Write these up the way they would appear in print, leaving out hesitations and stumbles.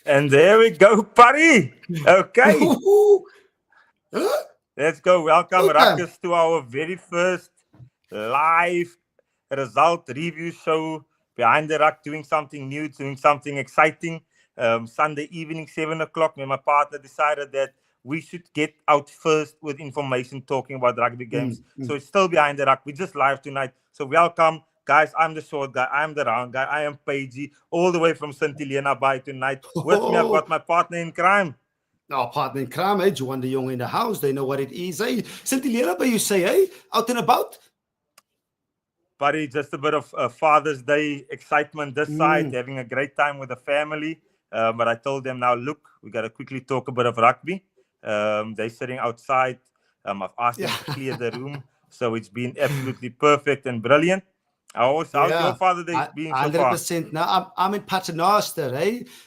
And there we go, buddy. Okay, let's go. Welcome, Okay. Ruckers, to our very first live result review show. Behind the Ruck, doing something new, doing something exciting. Sunday evening, 7 o'clock, when my partner decided that we should get out first with information talking about rugby games. So it's still Behind the Ruck. We just live tonight. So welcome, guys. I'm the short guy. I'm the round guy. I am Paigey, all the way from St. Helena by tonight. With me, I've got my partner in crime. Our partner in crime, Johan de Jong in the house. They know what it is, St. Helena, but you say, out and about? Buddy, just a bit of Father's Day excitement this side, having a great time with the family. But I told them now, look, we got to quickly talk a bit of rugby. They're sitting outside. I've asked them to clear the room. So it's been absolutely perfect and brilliant. How's your Father's Day been so far? 100%. Now, I'm in Paternoster,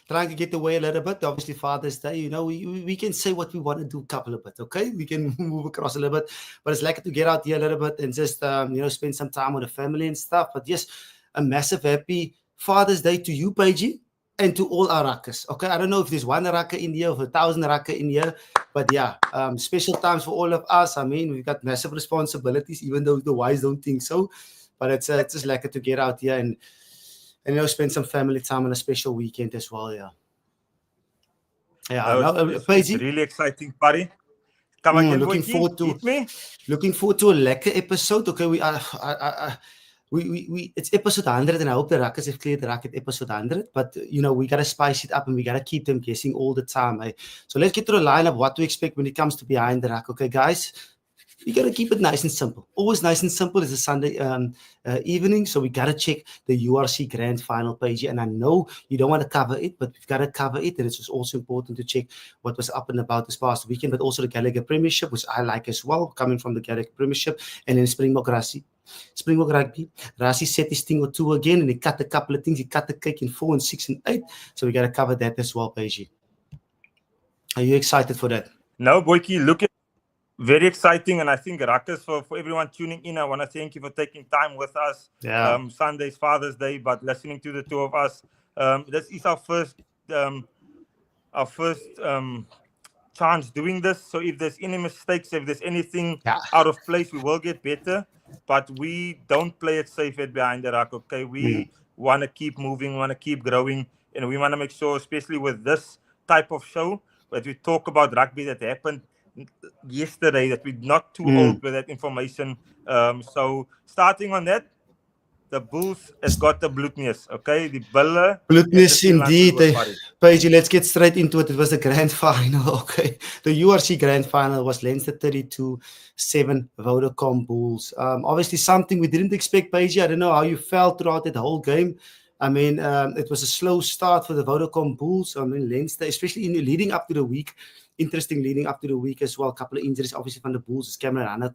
trying to get away a little bit. Obviously, Father's Day, we can say what we want to do a couple of bit, okay? We can move across a little bit. But it's like to get out here a little bit and just, spend some time with the family and stuff. But yes, a massive happy Father's Day to you, Paigey, and to all our Ruckers, okay? I don't know if there's one Rucker in here or 1,000 Rucker in here. But yeah, special times for all of us. I mean, we've got massive responsibilities, even though the wives don't think so. But it's just like to get out here and spend some family time on a special weekend as well. It's really exciting, buddy. Come again, looking forward to a lekker episode. Okay, we it's episode 100, and I hope the Ruckers have cleared the Ruck at episode 100. But we gotta spice it up and we gotta keep them guessing all the time. So let's get to the line of what to expect when it comes to Behind the Ruck. Okay, guys. We got to keep it nice and simple. Always nice and simple. It's a Sunday evening, so we got to check the URC Grand Final page. And I know you don't want to cover it, but we've got to cover it. And it's also important to check what was up and about this past weekend, but also the Gallagher Premiership, which I like as well, coming from the Gallagher Premiership. And then Springbok Rugby. Rassie set his thing or two again, and he cut a couple of things. He cut the cake in 4 and 6 and 8. So we got to cover that as well, Paige. Are you excited for that? No, Boyki, look at very exciting, and I think Ruckers, for everyone tuning in, I want to thank you for taking time with us. Sunday's Father's Day, but listening to the two of us. This is our first chance doing this. So if there's any mistakes, if there's anything out of place, we will get better. But we don't play it safe at Behind the Ruck, okay? We want to keep moving, want to keep growing, and we want to make sure, especially with this type of show, that we talk about rugby that happened yesterday, that we're not too old with that information. So starting on that, the Bulls has got the bloedneus, okay? The Bulle. Bloedneus indeed. Paige, let's get straight into it. It was the grand final, okay? The URC grand final was Leinster 32-7 Vodacom Bulls. Obviously something we didn't expect, Paige. I don't know how you felt throughout that whole game. I mean, it was a slow start for the Vodacom Bulls. I mean, Leinster, especially leading up to the week. Interesting leading up to the week as well. A couple of injuries, obviously, from the Bulls. As Cameron Hanna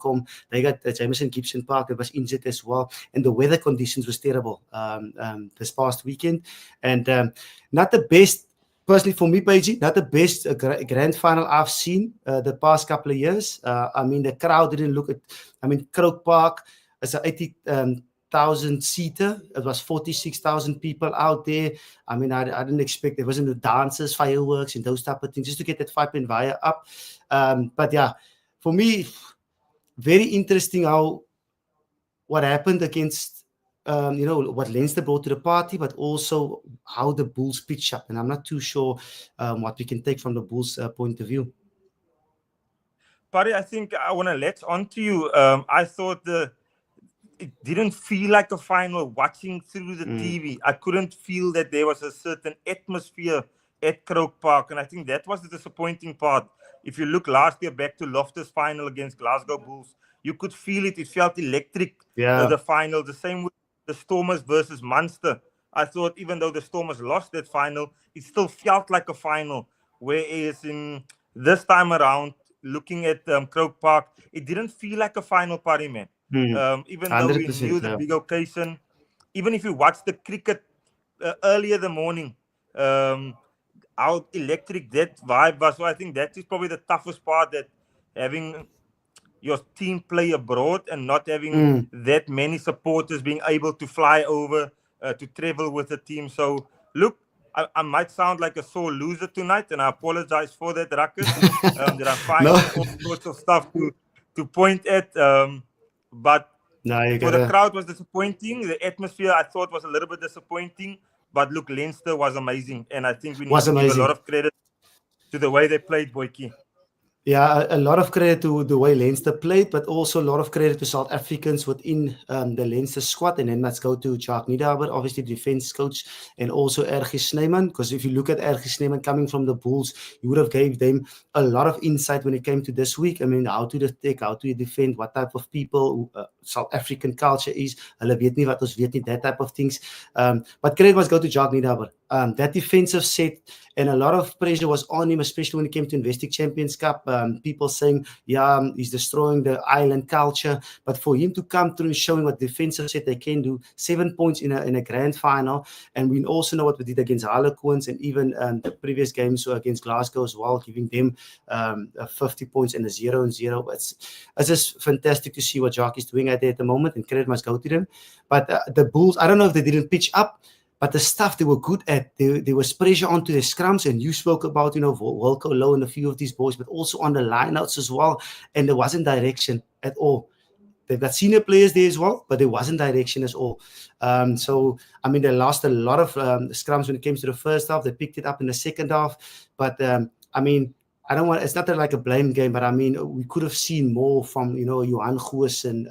they got Jameson Gibson Park that was injured as well. And the weather conditions was terrible this past weekend. And not the best, personally for me, Paige, not the best grand final I've seen the past couple of years. I mean, the crowd didn't look at, Croke Park as an 80,000 seater. It was 46,000 people out there. I mean, I didn't expect there wasn't the dances, fireworks, and those type of things just to get that 5 pin wire up. But yeah, for me, very interesting what happened against what Leinster brought to the party, but also how the Bulls pitch up. And I'm not too sure what we can take from the Bulls' point of view. Paddy, I think I want to latch on to you. I thought it didn't feel like a final watching through the TV. I couldn't feel that there was a certain atmosphere at Croke Park. And I think that was the disappointing part. If you look last year back to Loftus' final against Glasgow Bulls, you could feel it. It felt electric, the final. The same with the Stormers versus Munster. I thought even though the Stormers lost that final, it still felt like a final. Whereas in this time around, looking at Croke Park, it didn't feel like a final, party, man. Even though we knew the big occasion, even if you watched the cricket earlier the morning, how electric that vibe was. So I think that is probably the toughest part, that having your team play abroad and not having that many supporters being able to fly over to travel with the team. So look, I might sound like a sore loser tonight, and I apologize for that, Ruckers. That I'm No. finding all sorts of stuff to point at. But No, you for the gotta. crowd was disappointing. The atmosphere I thought was a little bit disappointing. But look, Leinster was amazing, and I think we need Was to give a lot amazing. of credit to the way they played, Boyki. Yeah, a lot of credit to the way Leinster played, but also a lot of credit to South Africans within the Leinster squad. And then let's go to Jacques Nienaber, obviously the defense coach, and also R.G. Snyman. Because if you look at R.G. Snyman coming from the Bulls, you would have gave them a lot of insight when it came to this week. I mean, how to attack, how to defend, what type of people South African culture is. Hulle weet nie wat ons weet nie, that type of things. But credit must go to Jacques Nienaber. That defensive set, and a lot of pressure was on him, especially when it came to Investec Champions Cup. People saying, yeah, he's destroying the island culture. But for him to come through and showing what defensive set they can do, 7 points in a grand final. And we also know what we did against Harlequins and even the previous games against Glasgow as well, giving them 50 points and a 0-0. It's just fantastic to see what Jacques is doing out there at the moment, and credit must go to them. But the Bulls, I don't know if they didn't pitch up, but the stuff they were good at, there was pressure onto their scrums, and you spoke about, Wilco Low and a few of these boys, but also on the lineouts as well, and there wasn't direction at all. They've got senior players there as well, but there wasn't direction at all. So, I mean, they lost a lot of scrums when it came to the first half. They picked it up in the second half, but I mean, it's not like a blame game, but I mean, we could have seen more from, Johan Goos and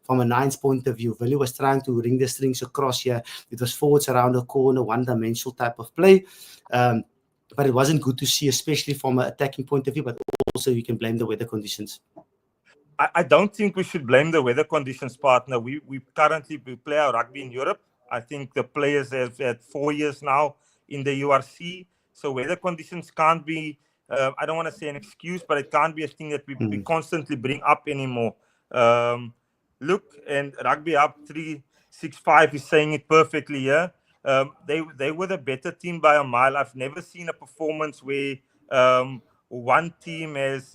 from a nine's point of view. Willie was trying to ring the strings across here. It was forwards around the corner, one-dimensional type of play. But it wasn't good to see, especially from an attacking point of view, but also you can blame the weather conditions. I don't think we should blame the weather conditions, partner. We currently play our rugby in Europe. I think the players have had 4 years now in the URC. So weather conditions can't be, I don't want to say an excuse, but it can't be a thing that we constantly bring up anymore. Look, and Rugby Up 365 is saying it perfectly here. They were the better team by a mile. I've never seen a performance where one team has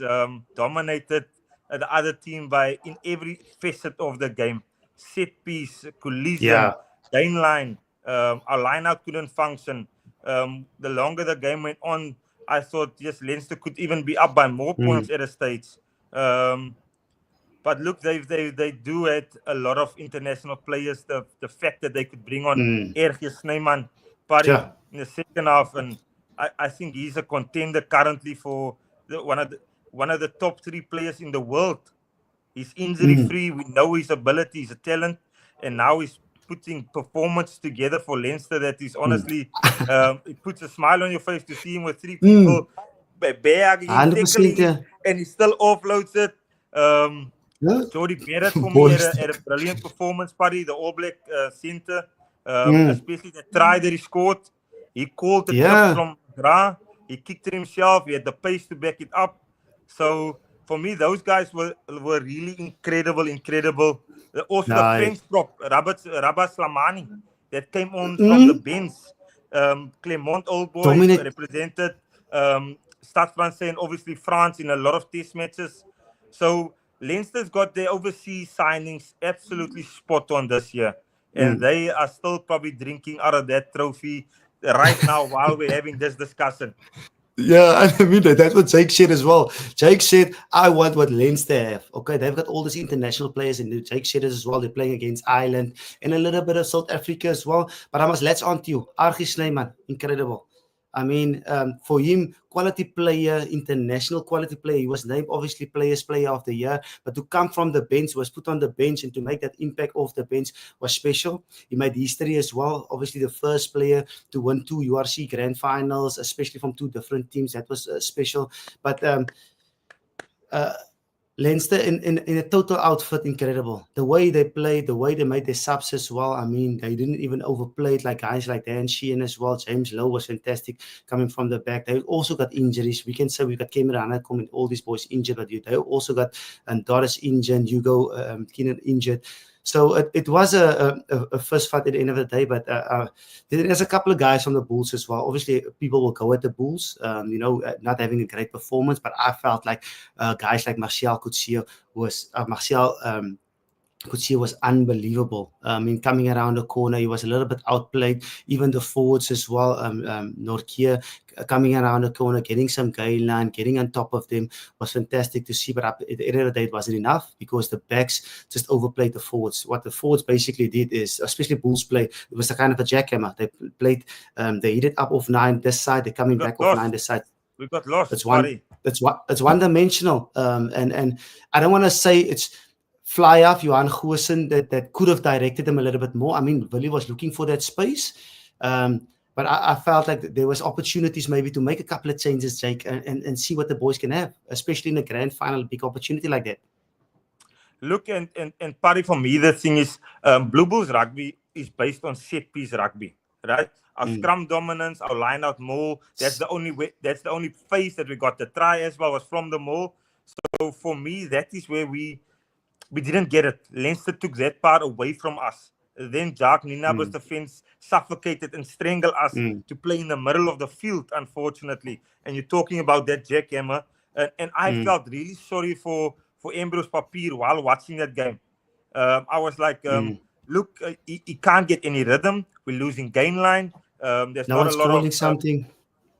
dominated the other team in every facet of the game. Set piece, collision, gain line. Our line-out couldn't function. The longer the game went on, I thought, yes, Leinster could even be up by more points at a stage. But look, they do have a lot of international players. The fact that they could bring on R.G. Snyman in the second half, and I think he's a contender currently for one of the top 3 players in the world. He's injury-free. We know his ability. He's a talent. And now he's putting performance together for Leinster that is honestly, it puts a smile on your face to see him with 3 people bagging, tackling, and he still offloads it. Jody Barrett for me had a brilliant performance, buddy. The All Black centre, especially the try that he scored. He called the trip from Gra. He kicked it himself. He had the pace to back it up. So for me, those guys were really incredible. Also the French prop, Rabah Slamani, that came on from the bench. Clement Oldboy represented Stade Francais and obviously France in a lot of test matches. So Leinster's got their overseas signings absolutely spot on this year. And they are still probably drinking out of that trophy right now while we're having this discussion. Yeah, I mean, that's what Jake said as well. Jake said, I want what Leinster have. Okay, they've got all these international players, and Jake said it as well. They're playing against Ireland and a little bit of South Africa as well. But I must latch on to you. R.G. Snyman, incredible. I mean, for him, quality player, international quality player. He was named, obviously, Players Player of the Year. But to come from the bench, was put on the bench, and to make that impact off the bench was special. He made history as well. Obviously, the first player to win 2 URC Grand Finals, especially from 2 different teams. That was special. But Leinster in a total outfit, incredible. The way they played, the way they made their subs as well. I mean, they didn't even overplay it like guys like Dan Sheehan as well. James Lowe was fantastic coming from the back. They also got injuries. We can say we got Cameron Hanacom and all these boys injured, but they also got Doris injured, Hugo Keenan injured. So it was a first fight at the end of the day, but there's a couple of guys from the Bulls as well. Obviously, people will go at the Bulls, not having a great performance, but I felt like guys like Martial Coetzee could see it was unbelievable. Coming around the corner, he was a little bit outplayed. Even the forwards as well. Norkia coming around the corner, getting some gain line, getting on top of them was fantastic to see. But at the end of the day, it wasn't enough because the backs just overplayed the forwards. What the forwards basically did is, especially Bulls play, it was a kind of a jackhammer. They played, they hit it up off 9 this side, they're coming back off 9 this side. We got lost. It's one-dimensional. And I don't want to say it's fly off Johan Goosen that could have directed them a little bit more. I mean, Willie was looking for that space. But I felt like there was opportunities maybe to make a couple of changes, Jake, and see what the boys can have, especially in the grand final, a big opportunity like that. Look, and Parry, for me, the thing is, Blue Bulls rugby is based on set piece rugby, right? Our scrum dominance, our line out maul, that's the only way, that's the only phase that we got. The try as well was from the maul. So for me, that is where we didn't get it. Leinster took that part away from us. Then Jacques Ninaber's defense suffocated and strangled us to play in the middle of the field, unfortunately. And you're talking about that jackhammer. And I felt really sorry for Ambrose Papier while watching that game. I was like, look, he can't get any rhythm. We're losing gain line. There's not a lot of something.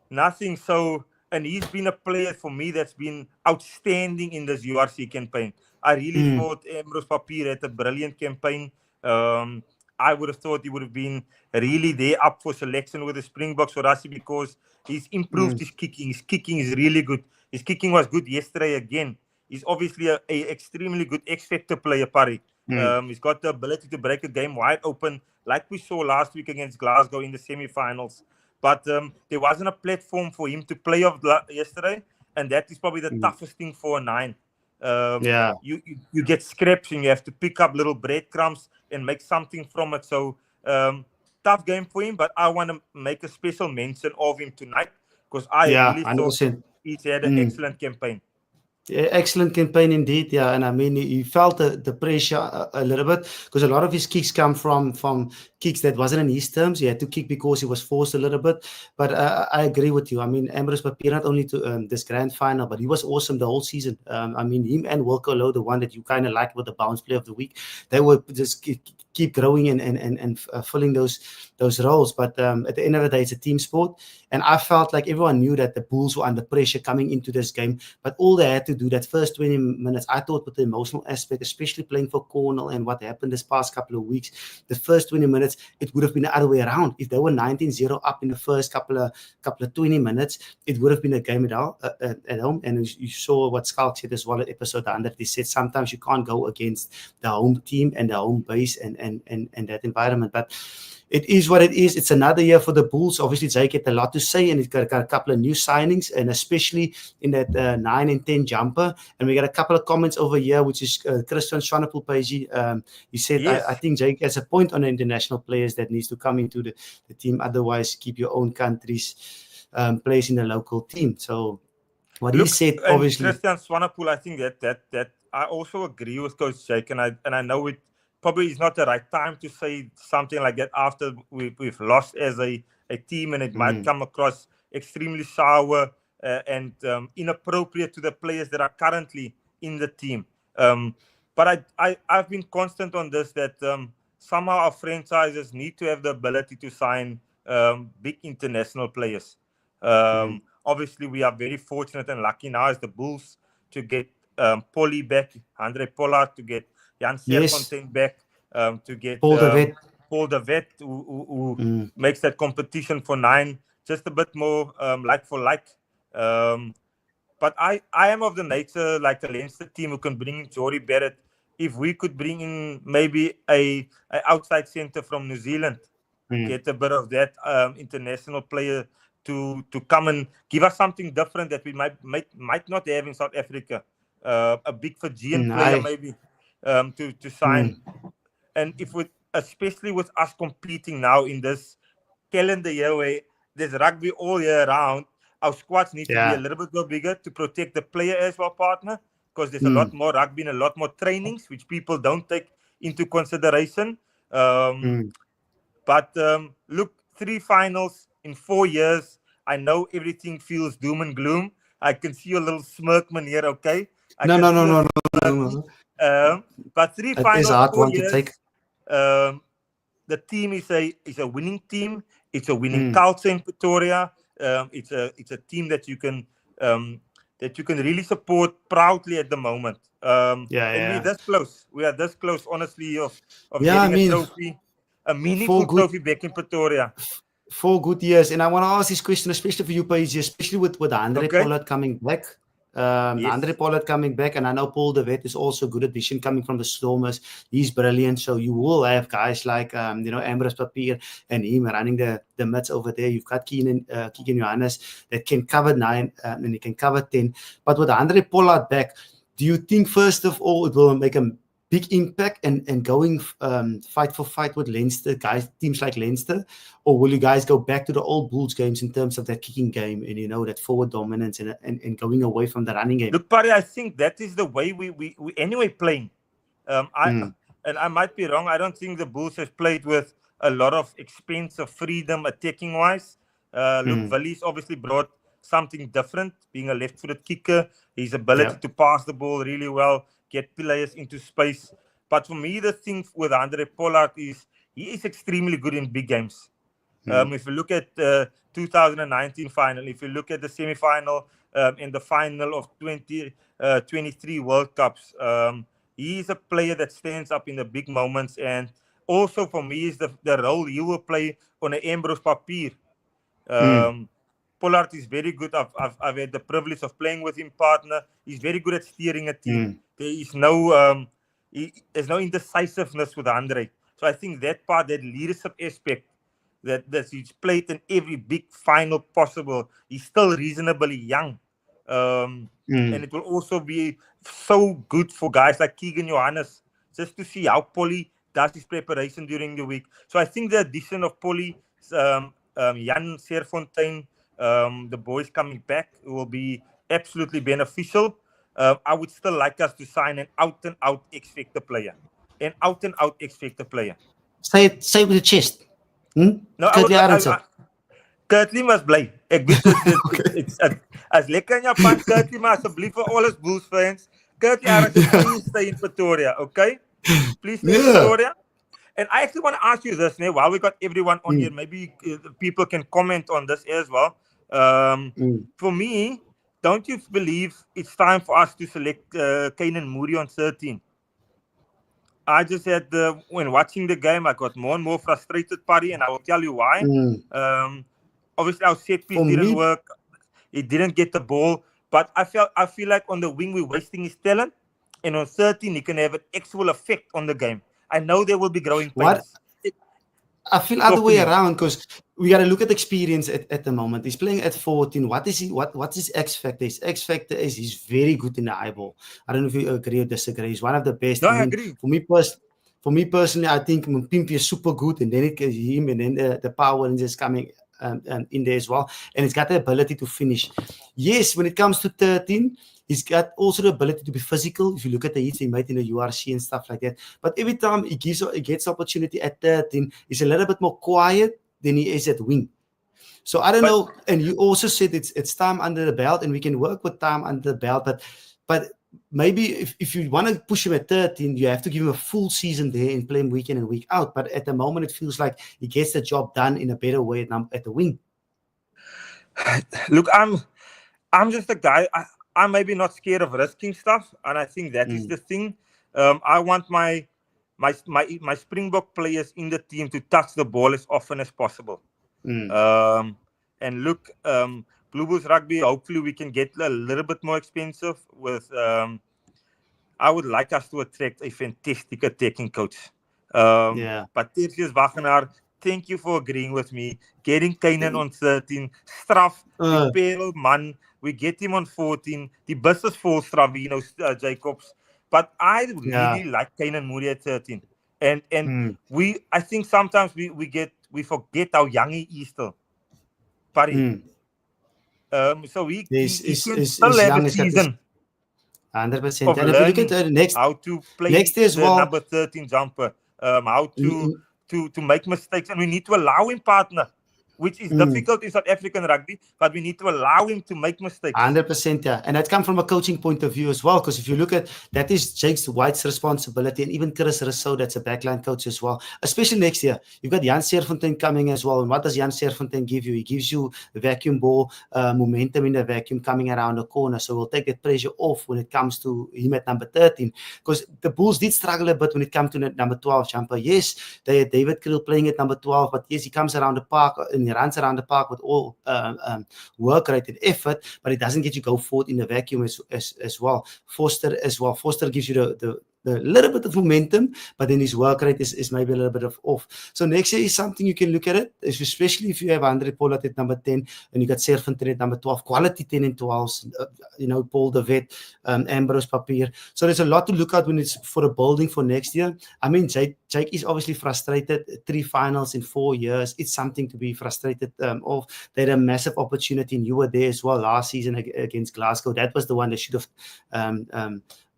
Nothing. So, and he's been a player for me that's been outstanding in this URC campaign. I really thought Ambrose Papier had a brilliant campaign. I would have thought he would have been really there up for selection with the Springboks for us because he's improved his kicking. His kicking is really good. His kicking was good yesterday again. He's obviously a extremely good X-Factor player, Parry. He's got the ability to break a game wide open, like we saw last week against Glasgow in the semi-finals. But there wasn't a platform for him to play off yesterday, and that is probably the toughest thing for a 9. You get scraps and you have to pick up little breadcrumbs and make something from it. So tough game for him, but I want to make a special mention of him tonight because I really thought he's had an excellent campaign. Yeah, excellent campaign indeed. Yeah, and I mean, he felt the pressure a little bit because a lot of his kicks come from kicks that wasn't in his terms. He had to kick because he was forced a little bit. But I agree with you. I mean, Ambrose Papier not only to this grand final, but he was awesome the whole season. I mean, him and Wilco Lowe, the one that you kind of liked with the bounce play of the week, they were just keep growing and filling those roles. But at the end of the day, it's a team sport. And I felt like everyone knew that the Bulls were under pressure coming into this game. But all they had to do that first 20 minutes, I thought with the emotional aspect, especially playing for Cornwall and what happened this past couple of weeks, the first 20 minutes, it would have been the other way around. If they were 19-0 up in the first couple of 20 minutes, it would have been a game at home. And you saw what Schalk said as well at episode 100. He said sometimes you can't go against the home team and the home base and that environment. But it is what it is. It's another year for the Bulls. Obviously, Jake had a lot to say, and he's got a couple of new signings, and especially in that 9 and 10 jumper. And we got a couple of comments over here, which is Christian Schwanepoel page. He said, yes. I think Jake has a point on the international players that needs to come into the team. Otherwise, keep your own country's place in the local team. So what he said, obviously. Christian Schwanepoel, I think that I also agree with Coach Jake, and I know it. Probably is not the right time to say something like that after we've lost as a team, and it might come across extremely sour and inappropriate to the players that are currently in the team. But I've been constant on this that somehow our franchises need to have the ability to sign big international players. Obviously, we are very fortunate and lucky now as the Bulls to get Polly back, Andre Pollard, to get Jan Serfontein back, to get Paul de Vet, who makes that competition for 9 just a bit more like for like. But I am of the nature like the Leinster team who can bring in Jory Barrett. If we could bring in maybe a outside centre from New Zealand, get a bit of that international player to come and give us something different that we might not have in South Africa. A big Fijian player maybe to sign. And especially with us competing now in this calendar year where there's rugby all year round, our squads need to be a little bit more bigger to protect the player as well, partner, because there's a lot more rugby and a lot more trainings, which people don't take into consideration. But look, 3 finals in 4 years. I know everything feels doom and gloom. I can see your little smirk, man, here, okay? No. But 3 It is finals, a hard 4 one to take. years. The team is a winning team. It's a winning culture in Pretoria. It's a team that you can really support proudly at the moment. And we're this close. We are this close, honestly, of getting a trophy, a meaningful trophy back in Pretoria. 4 good years. And I want to ask this question, especially for you, Paige, especially with Andre Pollard coming back. Andre Pollard coming back, and I know Paul de Wet is also a good addition coming from the Stormers. He's brilliant. So you will have guys like Ambrose Papier and him running the mids over there. You've got Keegan Johannes that can cover 9 and he can cover 10. But with Andre Pollard back, do you think first of all it will make a big impact and going fight for fight with Leinster guys, teams like Leinster, or will you guys go back to the old Bulls games in terms of that kicking game and that forward dominance and going away from the running game? Look, Barry, I think that is the way we anyway playing. And I might be wrong. I don't think the Bulls have played with a lot of expense of freedom attacking wise. Look, Wallis obviously brought something different, being a left-footed kicker. His ability to pass the ball really well, get players into space. But for me, the thing with Andre Pollard is he is extremely good in big games. If you look at the 2019 final, if you look at the semi-final and the final of 2023 World Cups, he is a player that stands up in the big moments. And also for me is the role he will play on an Ambrose Papier. Pollard is very good. I've had the privilege of playing with him, partner. He's very good at steering a team. There is there's no indecisiveness with Andre. So I think that part, that leadership aspect, that he's played in every big final possible. He's still reasonably young. And it will also be so good for guys like Keegan Johannes, just to see how Polly does his preparation during the week. So I think the addition of Polly, Jan Serfontein, the boys coming back will be absolutely beneficial. I would still like us to sign an out-and-out X-Factor player. An out-and-out X-Factor player. Say it with your chest. No, Kurtley must bly. Ek weet it's as lekker in Japan, Kurtley, maar asseblief vir al ons Bulls fans, Kurtley Arendse, please stay in Pretoria, okay? Please stay in Pretoria. And I actually want to ask you this, while we got everyone on here, maybe people can comment on this as well. For me, don't you believe it's time for us to select Kainan Moody on 13? I just had when watching the game, I got more and more frustrated, Paddy, and I will tell you why. Obviously, our set piece didn't work. He didn't get the ball, but I feel like on the wing we're wasting his talent, and on 13 he can have an actual effect on the game. I know there will be growing pains. I feel other way around, because we got to look at experience at the moment. He's playing at 14. What is he? What's his X factor? His X factor is he's very good in the eyeball. I don't know if you agree or disagree. He's one of the best. No, I agree. For me personally, I think Mpimpi is super good, and then it is him, and then the Power Rangers coming in there as well. And he's got the ability to finish. Yes, when it comes to 13, he's got also the ability to be physical. If you look at the hits he made in the URC and stuff like that. But every time he gets opportunity at 13, he's a little bit more quiet than he is at wing. So I don't know. And you also said it's time under the belt, and we can work with time under the belt. But maybe if you want to push him at 13, you have to give him a full season there and play him week in and week out. But at the moment, it feels like he gets the job done in a better way at the wing. Look, I'm just a guy. I'm maybe not scared of risking stuff, and I think that is the thing. I want my Springbok players in the team to touch the ball as often as possible. And look, Blue Bulls Rugby, hopefully we can get a little bit more expensive with I would like us to attract a fantastic attacking coach. But Tertius Wagenaar, thank you for agreeing with me. Getting Kainan on 13, straf, Perel man, we get him on 14. The bus is full, Stravino, Jacobs. But I really like Kainan Moody at 13. And I think sometimes we forget how young he is still. Parry. So he can still have a season. 100%. And if you look at how to play next as well, number 13 jumper, how to make mistakes, and we need to allow him, partner. which is difficult in South African rugby, but we need to allow him to make mistakes. 100%, yeah. And that comes from a coaching point of view as well, because if you look at that is Jake White's responsibility, and even Chris Rousseau, that's a backline coach as well, especially next year. You've got Jan Serfontein coming as well. And what does Jan Serfontein give you? He gives you the vacuum ball, momentum in the vacuum coming around the corner. So we'll take that pressure off when it comes to him at number 13, because the Bulls did struggle a bit when it comes to number 12 jumper. Yes, they had David Krill playing at number 12, but yes, he comes around the park and he runs around the park with all work rate and effort, but it doesn't get you go forward in the vacuum as well. Foster as well. Foster gives you the little bit of momentum, but then his work rate is maybe a little bit of off. So next year is something you can look at it, especially if you have Andre Pollard at number 10 and you got Serfontein at number 12, quality 10 and 12s, Paul de Wet, Ambrose Papier. So there's a lot to look at when it's for the building for next year. I mean, Jake is obviously frustrated. 3 finals in 4 years. It's something to be frustrated of. They had a massive opportunity, and you were there as well last season against Glasgow. That was the one they should have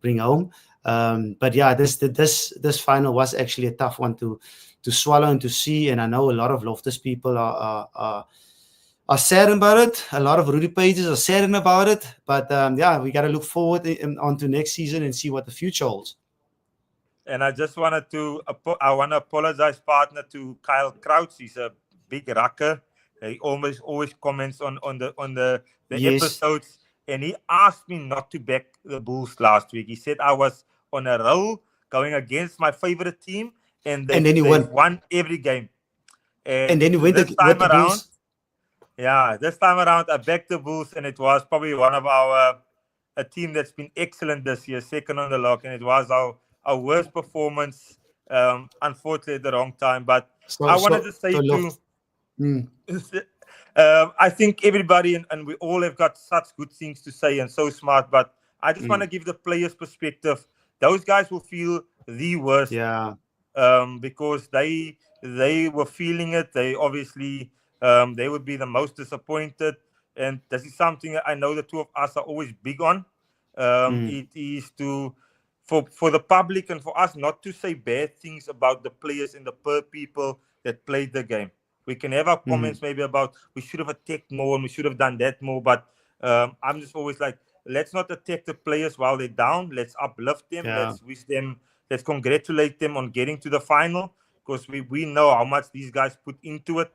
bring home. But yeah, this final was actually a tough one to swallow and to see. And I know a lot of Loftus people are saddened about it. A lot of Rudy pages are saddened about it. But yeah, we got to look forward onto next season and see what the future holds. And I just wanted to apologize, partner, to Kyle Crouch. He's a big rucker. He always comments on the Yes. episodes. And he asked me not to back the Bulls last week. He said I was on a roll going against my favorite team, and then he won every game. And then he went this time the around. Bulls. Yeah, this time around I backed the Bulls, and it was probably one of a team that's been excellent this year, second on the log, and it was our worst performance. Unfortunately, at the wrong time. But I wanted to say I think everybody and we all have got such good things to say and so smart, but I just want to give the players' perspective. Those guys will feel the worst, because they were feeling it. They obviously they would be the most disappointed, and this is something I know the two of us are always big on. It is for the public and for us not to say bad things about the players and the people that played the game. We can have our comments maybe about we should have attacked more and we should have done that more. But I'm just always like, let's not attack the players while they're down. Let's uplift them. Let's wish them. Let's congratulate them on getting to the final, because we know how much these guys put into it.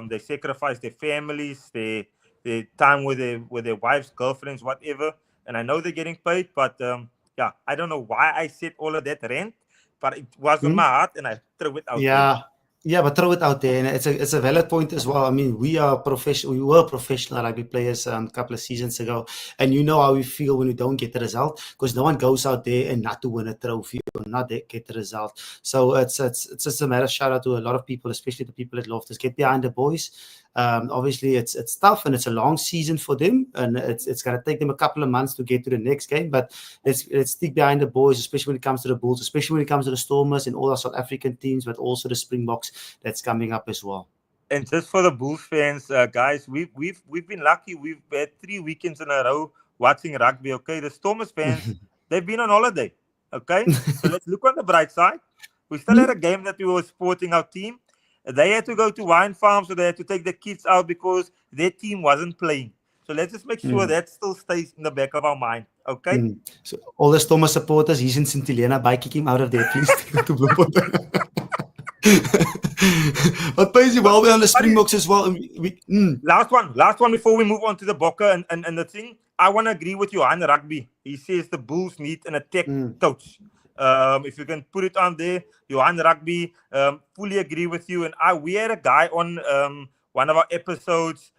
They sacrifice their families, their time with their wives, girlfriends, whatever. And I know they're getting paid, but yeah, I don't know why I said all of that rant, but it was on my heart and I threw it out there. Yeah, but throw it out there, and it's a valid point as well. I mean, we were professional rugby players a couple of seasons ago, and you know how we feel when we don't get the result, because no one goes out there and not to win a trophy or not get the result. So it's just a matter of shout out to a lot of people, especially the people at Loftus. Get behind the boys. Obviously, it's tough and it's a long season for them, and it's going to take them a couple of months to get to the next game. But let's stick behind the boys, especially when it comes to the Bulls, especially when it comes to the Stormers and all our South African teams, but also the Springboks that's coming up as well. And just for the Bulls fans, guys, we've been lucky. We've had 3 weekends in a row watching rugby. Okay, the Stormers fans, they've been on holiday. Okay, so let's look on the bright side. We still had a game that we were supporting our team. They had to go to wine farms, so they had to take the kids out because their team wasn't playing. So let's just make sure that still stays in the back of our mind, okay? So all the Stormers supporters, he's in St. Helena, by kick him out of there, please. But basically, while we're on the Springboks as well, last one before we move on to the Bokke and the thing, I want to agree with Johan Rugby. He says the Bulls need an attack coach. If you can put it on there, Johan Rugby, fully agree with you. And we had a guy on one of our episodes,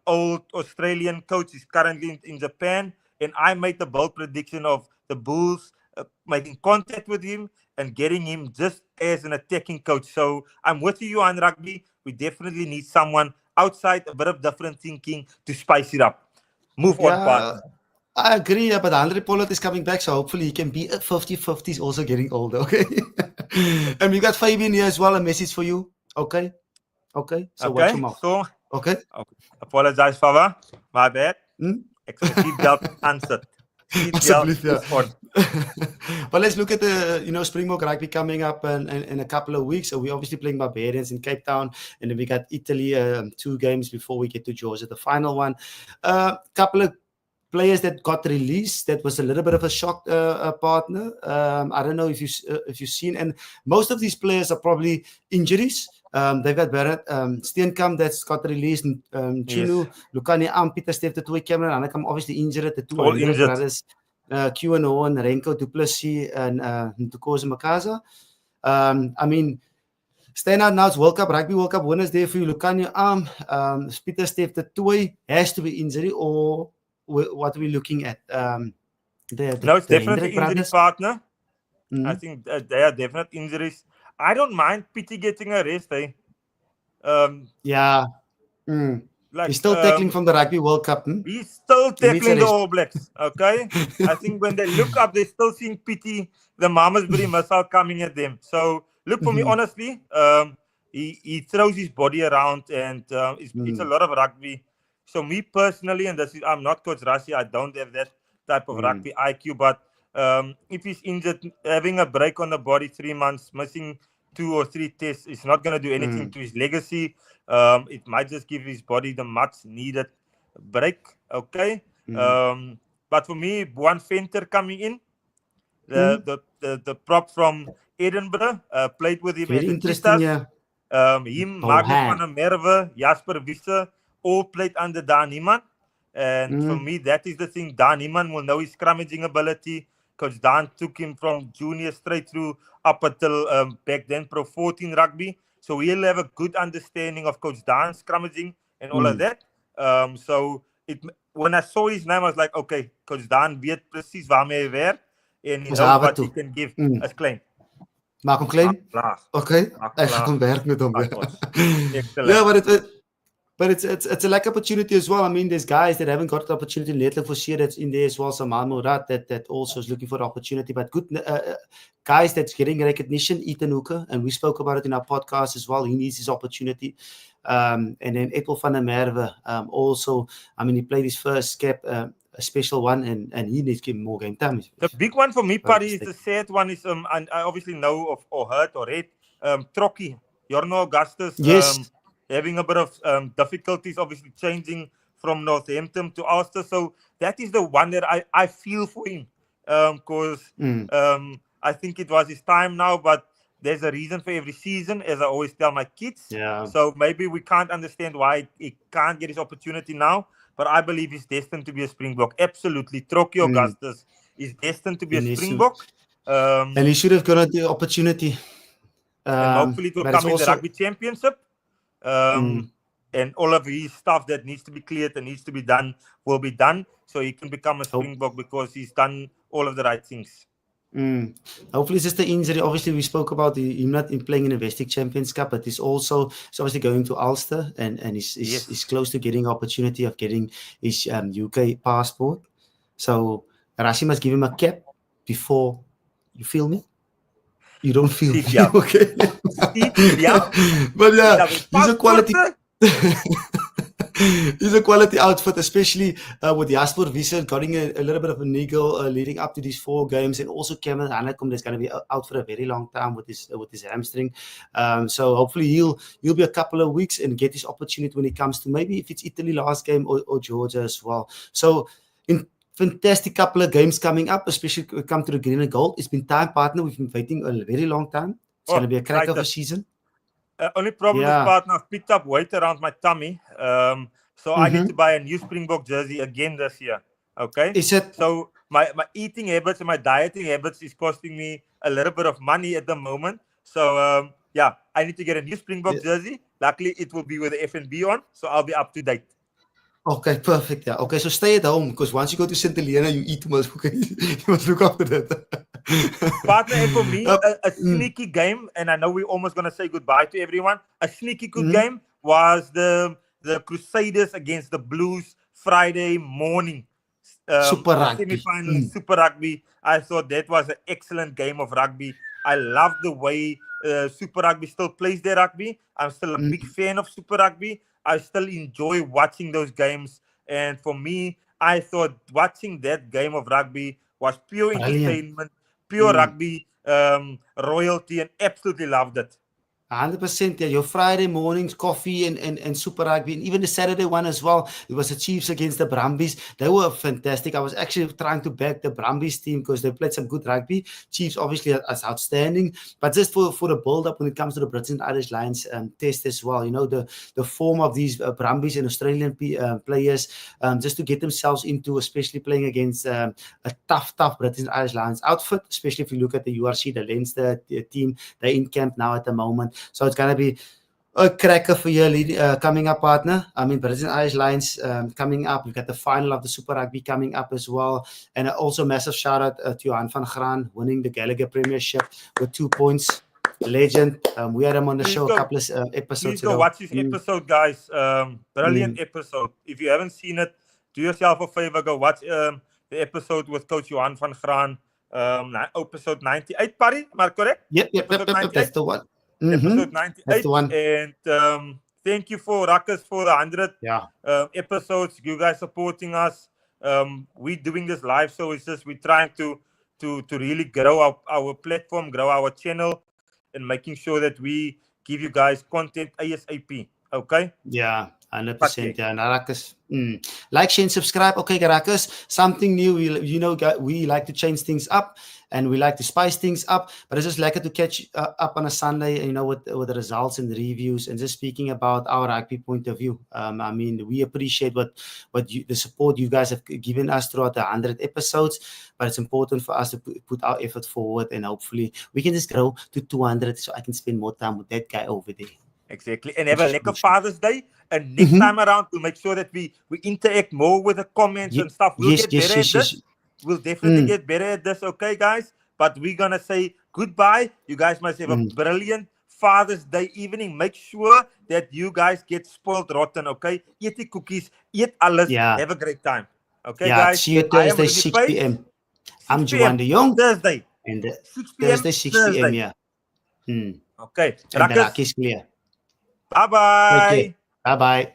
old Australian coach, is currently in Japan, and I made the bold prediction of the Bulls making contact with him and getting him just as an attacking coach. So I'm with you, Johan Rugby. We definitely need someone outside, a bit of different thinking to spice it up. Move on, partner. I agree, but Andre Pollard is coming back, so hopefully he can be at 50-50. He's also getting older, okay? And we got Fabian here as well, a message for you, okay? So watch your mouth. So, okay. Apologize, Fava. My bad. Ek het die belt aansit. Alsjeblieft, ja. is on. But let's look at the Springbok rugby coming up in a couple of weeks. So we're obviously playing Barbarians in Cape Town, and then we got Italy 2 games before we get to Georgia, the final one. Couple of players that got released, that was a little bit of a shock, partner. I don't know if you've seen, and most of these players are probably injuries. They've got Barrett Steenkamp that's got released, Chunu, Lukani Pieter Steef, the 2 Cameron, and I'm obviously injured, the 2 All injured. brothers, Q&O, Renko Du Plessis, and Ntukosi Makaza. I mean, stand out now, it's Rugby World Cup winners there for you. Lukani Pieter Steef, the 2 has to be injury, or what are we looking at? No, it's definitely injury, brothers? partner. I think they are definite injuries. I don't mind Pity getting a rest, eh? Yeah. Like, he's still tackling from the Rugby World Cup. He's still tackling the All Blacks, okay? I think when they look up, they're still seeing Pity, the Malmesbury missile coming at them. So, look, for me, honestly, he throws his body around, and it's a lot of rugby. So me personally, and I'm not Coach Rassi, I don't have that type of rugby IQ, but if he's injured, having a break on the body 3 months, missing 2 or 3 tests, is not going to do anything to his legacy. It might just give his body the much needed break, okay? But for me, Juan Venter coming in, the prop from Edinburgh, played with him Very at the interesting, Cheetahs. Him, Magnus van der Merwe, Jasper Wiese, all played under Dan Niemann. And for me, that is the thing. Dan Niemann will know his scrummaging ability. Coach Dan took him from junior straight through up until back then Pro 14 rugby. So he'll have a good understanding of Coach Dan's scrummaging and all of that. So when I saw his name, I was like, okay, Coach Dan weet precies waarmee hy werk. En he knows what he can give as klein. Maak hom klein? Okay. Ek gaan hom werk met hom. Yeah, but it's a like opportunity as well. I mean, there's guys that haven't got the opportunity. Letterlijk for sure that's in there as well. Samal Murad that also is looking for the opportunity. But good guys that's getting recognition. Ethan Hooker, and we spoke about it in our podcast as well. He needs his opportunity. And then Ethel van der Merwe also. I mean, he played his first cap, a special one, and he needs to get more game time. The big one for me, Paddy, is the sad one is and I obviously know of or heard or read Trockie, Jorno Augustus. Yes. Having a bit of difficulties, obviously changing from Northampton to Ulster. So that is the one that I feel for him. Because I think it was his time now, but there's a reason for every season, as I always tell my kids. Yeah. So maybe we can't understand why he can't get his opportunity now, but I believe he's destined to be a Springbok. Absolutely. Trockie Augustus is destined to be a Springbok. And he should have got the opportunity. And hopefully it will come in the Rugby Championship. And all of his stuff that needs to be cleared and needs to be done will be done, so he can become a Springbok because he's done all of the right things. Hopefully it's just the injury. Obviously we spoke about him not playing in the Westic Champions Cup, but he's obviously going to Ulster, and he's close to getting opportunity of getting his UK passport. So Rassi must give him a cap before. You feel me? You don't feel me? Yeah. Okay. Yeah. But yeah, he's a quality. He's a quality outfit, especially with Jasper Wiese getting a little bit of a niggle leading up to these 4 games, and also Cameron Hanekom that's going to be out for a very long time with his hamstring. So hopefully he'll be a couple of weeks and get his opportunity when it comes to maybe if it's Italy last game or Georgia as well. So fantastic couple of games coming up, especially when we come to the green and gold. It's been time, partner. We've been waiting a very long time. It's going to be a crack of a season. Only problem is, partner, I've picked up weight around my tummy. So I need to buy a new Springbok jersey again this year. Okay? Is it? So my eating habits and my dieting habits is costing me a little bit of money at the moment. So yeah, I need to get a new Springbok jersey. Luckily, it will be with the FNB on, so I'll be up to date. Okay, perfect. Yeah. Okay, so stay at home, because once you go to St. Helena, you eat too much. You must look after that. Partner, and for me, a sneaky game, and I know we're almost going to say goodbye to everyone. A sneaky good game was the Crusaders against the Blues Friday morning. Super Rugby. Semi-final in Super Rugby. I thought that was an excellent game of rugby. I love the way Super Rugby still plays their rugby. I'm still a big fan of Super Rugby. I still enjoy watching those games. And for me, I thought watching that game of rugby was pure Brilliant. entertainment, pure rugby royalty, and absolutely loved it. 100%. Yeah, your Friday mornings, coffee and Super Rugby, and even the Saturday one as well. It was the Chiefs against the Brumbies. They were fantastic. I was actually trying to back the Brumbies team because they played some good rugby. Chiefs obviously as outstanding, but just for the build up when it comes to the British and Irish Lions test as well. You know, the form of these Brumbies and Australian players, just to get themselves into, especially playing against a tough British and Irish Lions outfit. Especially if you look at the URC, the Leinster team, they're in camp now at the moment. So it's going to be a cracker for your coming up, partner. I mean, British and Irish Lions coming up. We've got the final of the Super Rugby coming up as well. And also massive shout out to Johan van Graan winning the Gallagher Premiership with 2 points. Legend. We had him on the show a couple of episodes ago. Please go watch this episode, guys. Brilliant episode. If you haven't seen it, do yourself a favor. Go watch the episode with Coach Johan van Graan. Episode 98, Parry. Am I correct? Yep. That's the one. Episode 98. That's the one. And thank you for Ruckers for the 100 episodes. You guys supporting us. We're doing this live, so it's just we're trying to really grow our platform, grow our channel, and making sure that we give you guys content ASAP. Okay? Yeah. 100%. Yeah, Ruckers. Like, share, and subscribe. Okay, Ruckers. Something new. We like to change things up and we like to spice things up. But it's just like to catch up on a Sunday, with the results and the reviews and just speaking about our rugby point of view. I mean, we appreciate the support you guys have given us throughout the 100 episodes. But it's important for us to put our effort forward, and hopefully we can just grow to 200 so I can spend more time with that guy over there. Exactly. And have a lekker Father's Day. And next time around, we'll make sure that we interact more with the comments and stuff. We'll get better at this. We'll definitely get better at this, okay, guys? But we're going to say goodbye. You guys must have a brilliant Father's Day evening. Make sure that you guys get spoiled rotten, okay? Eat the cookies. Eat alles. Yeah. Have a great time. Okay, yeah, guys? See you Thursday, 6 p.m. I'm Juan de Jong. Thursday. And 6 p.m. Thursday, 6 p.m., yeah. Okay. And the Ruck is clear. Bye-bye. Bye-bye.